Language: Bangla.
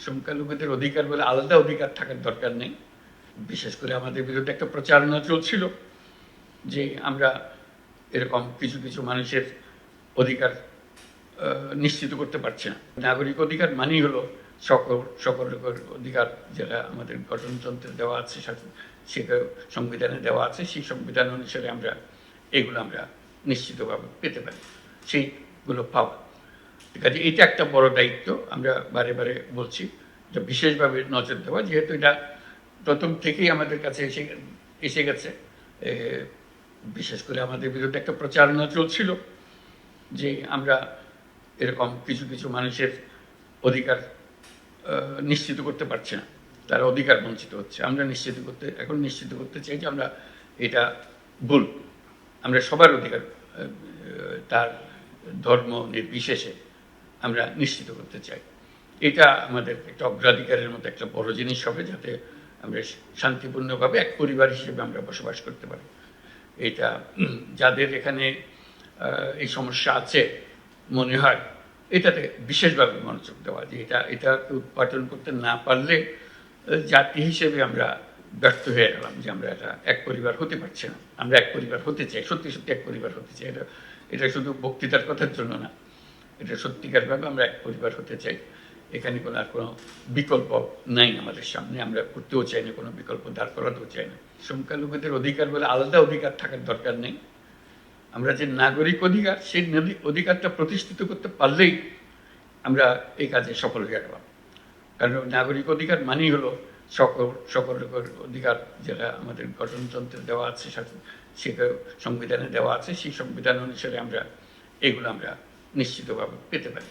সংখ্যালঘুদের অধিকার বলে আলাদা অধিকার থাকার দরকার নেই। বিশেষ করে আমাদের বিরুদ্ধে একটা প্রচারণা চলছিল যে আমরা এরকম কিছু কিছু মানুষের অধিকার নিশ্চিত করতে পারছি না। নাগরিক অধিকার মানেই হলো সকলের অধিকার, যেটা আমাদের গঠনতন্ত্রে দেওয়া আছে, সেটা সংবিধানে দেওয়া আছে। সেই সংবিধান অনুসারে আমরা নিশ্চিতভাবে পেতে পারি, সেইগুলো পাওয়া। কাজে এটা একটা বড় দায়িত্ব। আমরা বারে বারে বলছি যে বিশেষভাবে নজর দেওয়া, যেহেতু এটা প্রথম থেকেই আমাদের কাছে এসে গেছে। বিশেষ করে আমাদের বিরুদ্ধে একটা প্রচারণা চলছিল যে আমরা এরকম কিছু কিছু মানুষের অধিকার নিশ্চিত করতে পারছি না, তারা অধিকার বঞ্চিত হচ্ছে। আমরা নিশ্চিত করতে চাই যে আমরা এটা ভুল। আমরা সবার অধিকার, তার ধর্ম নির্বিশেষে আমরা নিশ্চিত করতে চাই। এটা আমাদের একটা অগ্রাধিকারের মতো একটা বড় জিনিস হবে, যাতে আমরা শান্তিপূর্ণভাবে এক পরিবার হিসেবে আমরা বসবাস করতে পারি। এটা যাদের এখানে এই সমস্যা আছে মনে হয়, এটাতে বিশেষভাবে মনোযোগ দেওয়া, যে এটাকে উৎপাদন করতে না পারলে জাতি হিসেবে আমরা ব্যর্থ হয়ে গেলাম, যে আমরা এক পরিবার হতে পারছি না। আমরা এক পরিবার হতে চাই, সত্যি সত্যি এক পরিবার হতে চাই। এটা শুধু বক্তৃতার কথার জন্য না, এটা সত্যিকারভাবে আমরা এক পরিবার হতে চাই। এখানে আর কোনো বিকল্প নাই আমাদের সামনে, আমরা করতেও চাই না, কোনো বিকল্প দাঁড় করাতেও চাই না। সংখ্যালঘুদের অধিকার বলে আলাদা অধিকার থাকার দরকার নেই। আমরা যে নাগরিক অধিকার, সেই অধিকারটা প্রতিষ্ঠিত করতে পারলেই আমরা এই কাজে সফল হয়ে গেলাম। কারণ নাগরিক অধিকার মানেই হলো সকলের অধিকার, যেটা আমাদের গঠনতন্ত্রে দেওয়া আছে, সেটা সংবিধানে দেওয়া আছে। সেই সংবিধান অনুসারে আমরা নিশ্চিতভাবে পেতে পারি।